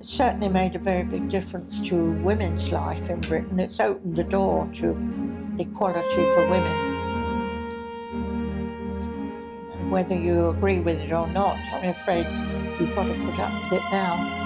It certainly made a very big difference to women's life in Britain. It's opened the door to equality for women. And whether you agree with it or not, I'm afraid you've got to put up with it now.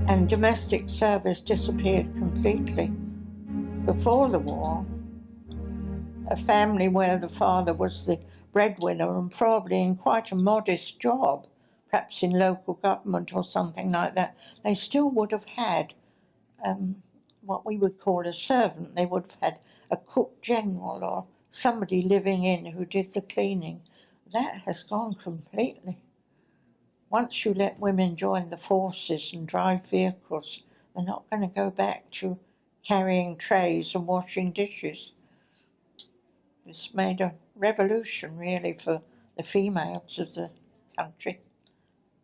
And domestic service disappeared completely. Before the war, a family where the father was the breadwinner and probably in quite a modest job, perhaps in local government or something like that, they still would have had what we would call a servant. They would have had a cook general or somebody living in who did the cleaning. That has gone completely. Once you let women join the forces and drive vehicles, they're not going to go back to carrying trays and washing dishes. It's made a revolution, really, for the females of the country.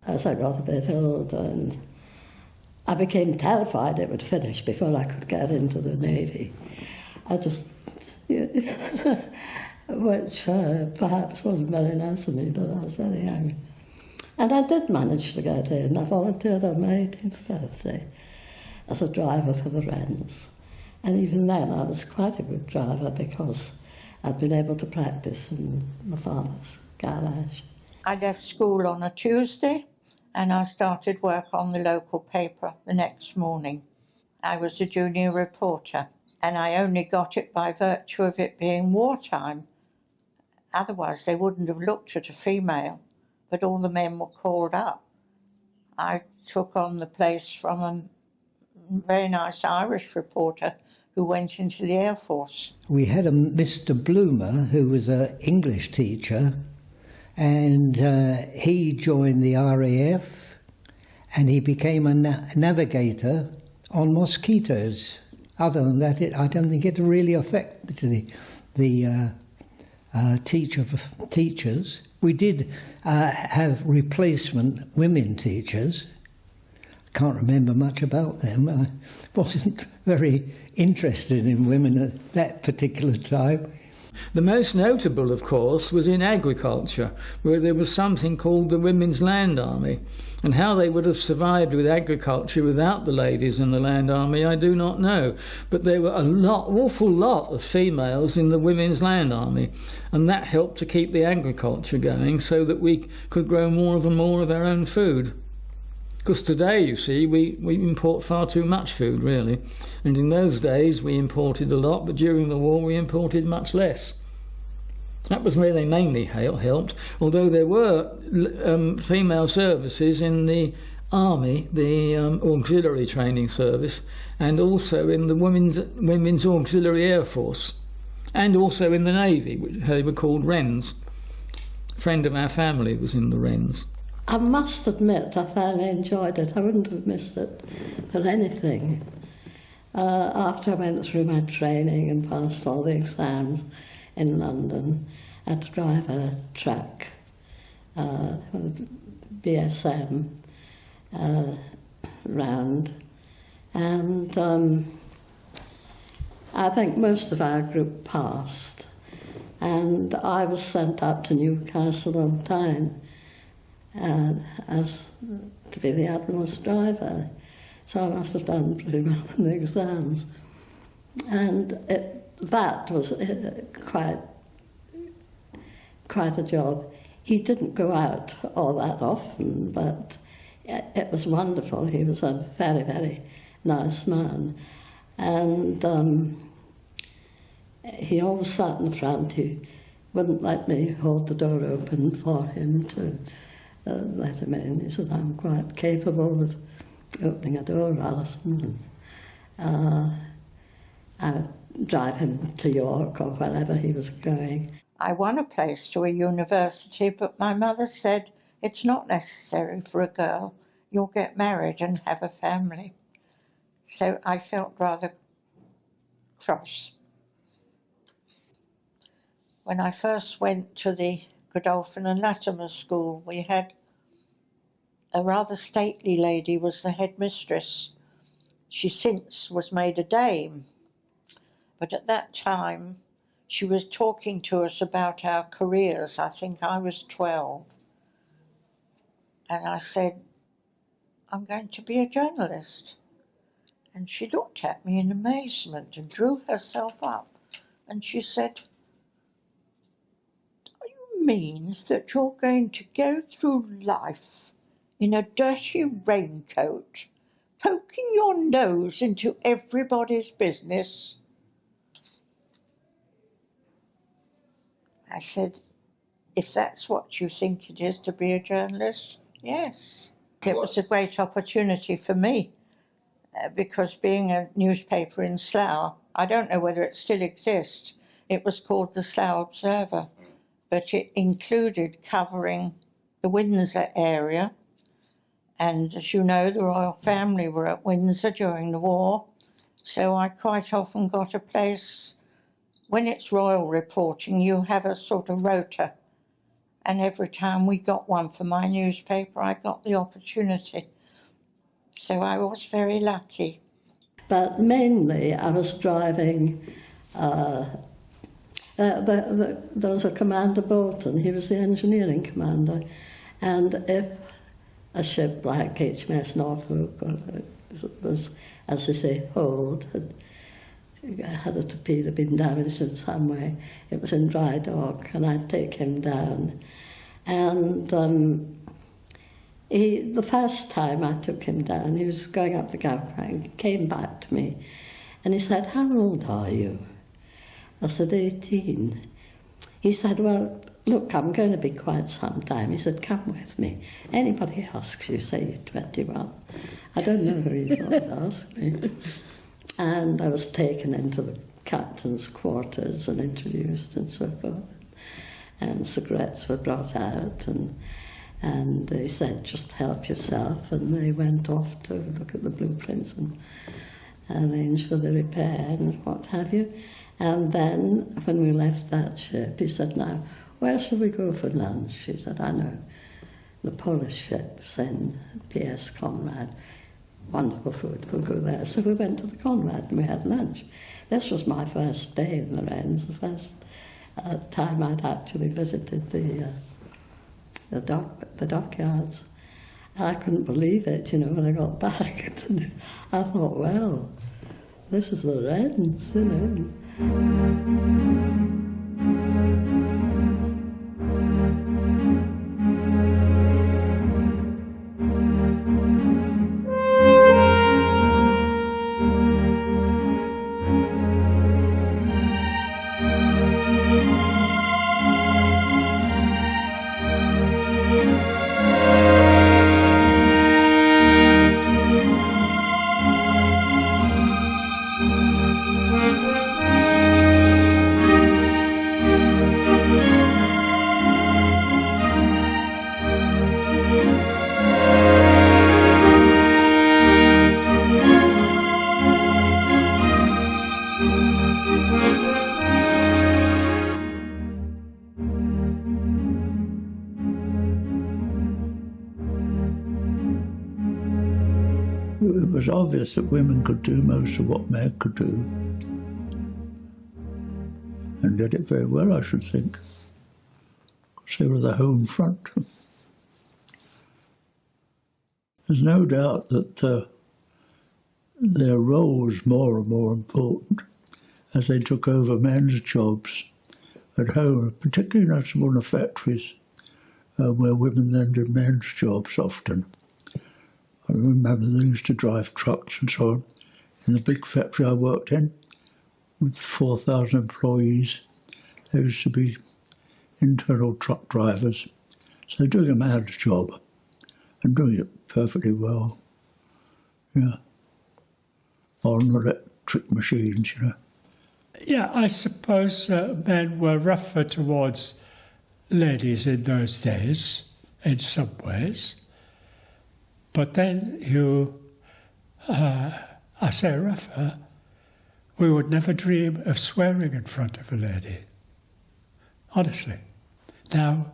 As I got a bit older, and I became terrified it would finish before I could get into the Navy. I just, which perhaps wasn't very nice of me, but I was very young. And I did manage to get in. I volunteered on my 18th birthday as a driver for the Wrens. And even then I was quite a good driver because I'd been able to practice in my father's garage. I left school on a Tuesday and I started work on the local paper the next morning. I was a junior reporter and I only got it by virtue of it being wartime. Otherwise they wouldn't have looked at a female. But all the men were called up. I took on the place from a very nice Irish reporter who went into the Air Force. We had a Mr. Bloomer who was an English teacher, and he joined the RAF and he became a navigator on mosquitoes. Other than that, I don't think it really affected the teachers. We did have replacement women teachers. Can't remember much about them. I wasn't very interested in women at that particular time. The most notable, of course, was in agriculture, where there was something called the Women's Land Army. And how they would have survived with agriculture without the ladies in the Land Army, I do not know. But there were awful lot of females in the Women's Land Army, and that helped to keep the agriculture going so that we could grow more and more of our own food. Because today, you see, we import far too much food, really. And in those days, we imported a lot, but during the war, we imported much less. That was where they mainly helped, although there were female services in the Army, the Auxiliary Training Service, and also in the Women's Auxiliary Air Force, and also in the Navy, which they were called Wrens. A friend of our family was in the Wrens. I must admit I thoroughly enjoyed it. I wouldn't have missed it for anything. After I went through my training and passed all the exams in London, I had to drive a truck, BSM, round. And I think most of our group passed. And I was sent up to Newcastle on Tyne as to be the Admiral's driver. So I must have done pretty well in the exams. And that was quite a job. He didn't go out all that often, but it was wonderful. He was a very, very nice man. And he always sat in front. He wouldn't let me hold the door open for him to let him in. He said, I'm quite capable of opening a door, Alison. And I'd drive him to York or wherever he was going. I won a place to a university, but my mother said, it's not necessary for a girl. You'll get married and have a family. So I felt rather cross. When I first went to the Godolphin and Latimer School, we had a rather stately lady was the headmistress. She since was made a dame, but at that time she was talking to us about our careers. I think I was 12. And I said, I'm going to be a journalist. And she looked at me in amazement and drew herself up. And she said, do you mean that you're going to go through life in a dirty raincoat, poking your nose into everybody's business? I said, if that's what you think it is to be a journalist, yes. It was a great opportunity for me because being a newspaper in Slough, I don't know whether it still exists, it was called the Slough Observer, but it included covering the Windsor area. And as you know, the royal family were at Windsor during the war, so I quite often got a place. When it's royal reporting, you have a sort of rota, and every time we got one for my newspaper, I got the opportunity. So I was very lucky. But mainly I was driving, there was a Commander Bolton, he was the engineering commander, and if a ship like HMS Norfolk was, as they say, hulled, had a torpedo been damaged in some way, it was in dry dock, and I'd take him down. And the first time I took him down, he was going up the gangplank, he came back to me, and he said, how old are you? I said, 18. He said, well, look, I'm going to be quite some time. He said, come with me. Anybody asks you, say you're 21. I don't know who he thought would ask me. And I was taken into the captain's quarters and introduced and so forth. And cigarettes were brought out, and they said, just help yourself. And they went off to look at the blueprints and arrange for the repair and what have you. And then, when we left that ship, he said, now, where shall we go for lunch? He said, I know, the Polish ship's in P.S. Conrad. Wonderful food, we'll go there. So we went to the Conrad and we had lunch. This was my first day in Lorenz, the first time I'd actually visited the dockyards. I couldn't believe it, you know, when I got back. I thought, well, this is Lorenz, you know. It was obvious that women could do most of what men could do, and did it very well, I should think, because they were the home front. There's no doubt that their role was more and more important as they took over men's jobs at home, particularly noticeable in the factories where women then did men's jobs often. I remember they used to drive trucks and so on. In the big factory I worked in, with 4,000 employees, there used to be internal truck drivers. So they're doing a man's job and doing it perfectly well. Yeah. On electric machines, you know. Yeah, I suppose men were rougher towards ladies in those days, in some ways. But then I say rougher, we would never dream of swearing in front of a lady. Honestly. Now,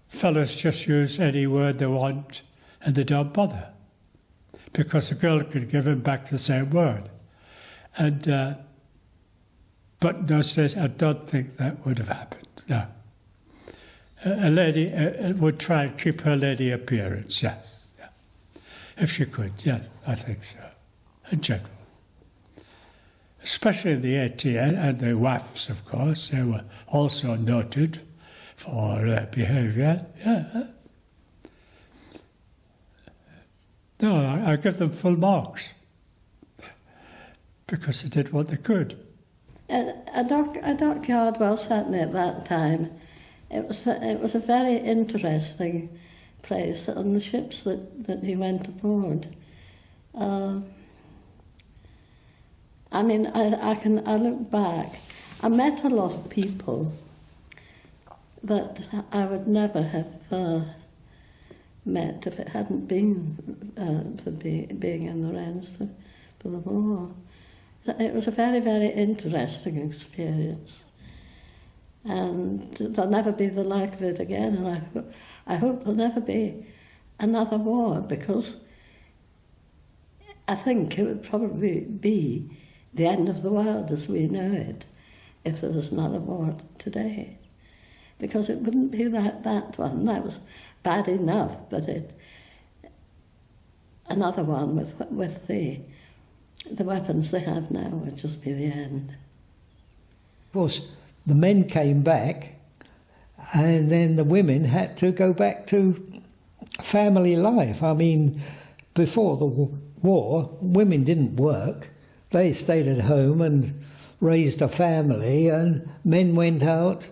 fellas just use any word they want and they don't bother, because a girl can give him back the same word. And but in those days, I don't think that would have happened. No, a lady would try and keep her lady appearance. Yes, yeah. If she could. Yes, I think so. In general, especially in the ATN and the WAFs, of course, they were also noted for their behaviour. Yeah. No, I give them full marks because they did what they could. A dockyard, well, certainly at that time, it was a very interesting place on the ships that he went aboard. I mean, I look back. I met a lot of people that I would never have met if it hadn't been for being in the Wrens for the war. It was a very, very interesting experience, and there'll never be the like of it again, and I hope there'll never be another war, because I think it would probably be the end of the world as we know it if there was another war today, because it wouldn't be like that one. That was bad enough, but another one with the weapons they have now would just be the end. Of course, the men came back, and then the women had to go back to family life. I mean, before the war, women didn't work. They stayed at home and raised a family, and men went out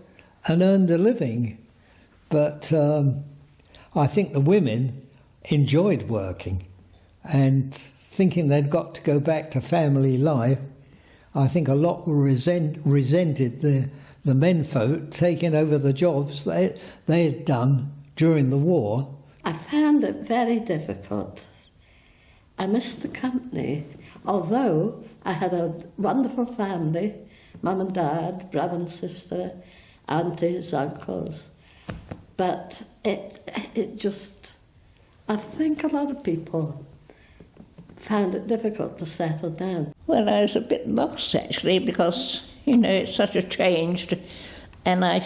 and earned a living. But I think the women enjoyed working, and thinking they'd got to go back to family life, I think a lot were resented the menfolk taking over the jobs they had done during the war. I found it very difficult. I missed the company, although I had a wonderful family, mum and dad, brother and sister, aunties, uncles. But it just, I think a lot of people found it difficult to settle down. Well, I was a bit lost actually, because, you know, it's such a change. And I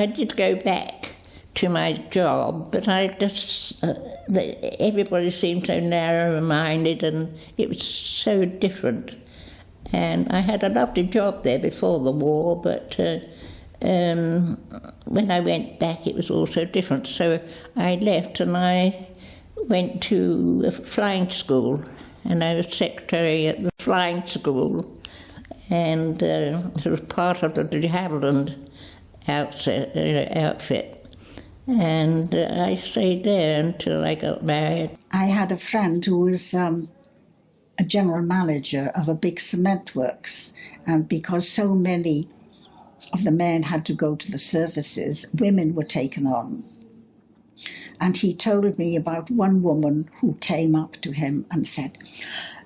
did go back to my job, but I just, everybody seemed so narrow-minded and it was so different. And I had a lovely job there before the war, but when I went back it was all so different. So I left and I went to a flying school, and I was secretary at the flying school, and it was part of the de Havilland outfit. And I stayed there until I got married. I had a friend who was a general manager of a big cement works, and because so many of the men had to go to the services, women were taken on. And he told me about one woman who came up to him and said,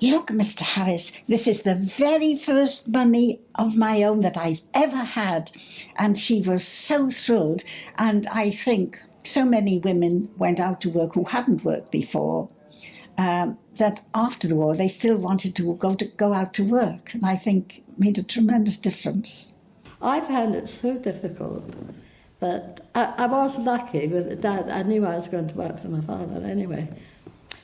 "Look, Mr. Harris, this is the very first money of my own that I've ever had." And she was so thrilled. And I think so many women went out to work who hadn't worked before, that after the war they still wanted to go out to work. And I think it made a tremendous difference. I found it so difficult. But I was lucky with Dad. I knew I was going to work for my father anyway.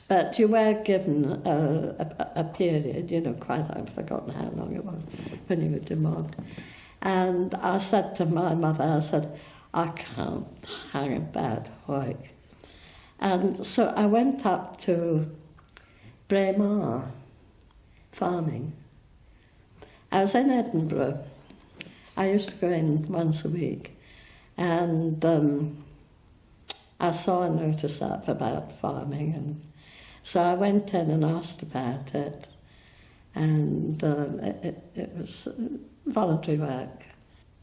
But you were given a period, you know, I've forgotten how long it was, when you were demobbed. And I said to my mother, I said, I can't hang a bad hoik. And so I went up to Braemar farming. I was in Edinburgh. I used to go in once a week. And I saw a notice up about farming, and so I went in and asked about it, and it was voluntary work.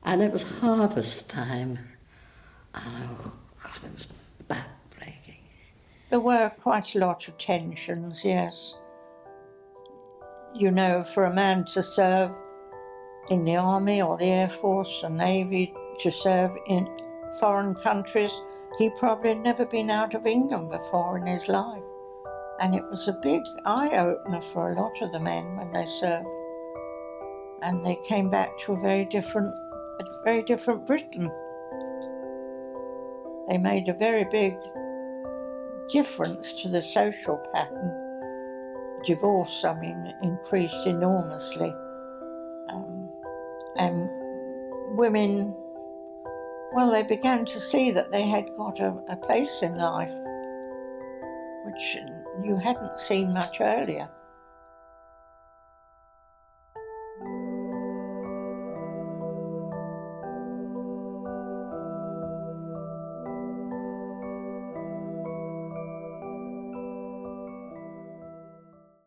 And it was harvest time. Oh, God, it was back-breaking. There were quite a lot of tensions, yes. You know, for a man to serve in the army or the Air Force and Navy, to serve in foreign countries, he probably had never been out of England before in his life. And it was a big eye-opener for a lot of the men when they served. And they came back to a very different Britain. They made a very big difference to the social pattern. Divorce, I mean, increased enormously. And women, well, they began to see that they had got a place in life, which you hadn't seen much earlier.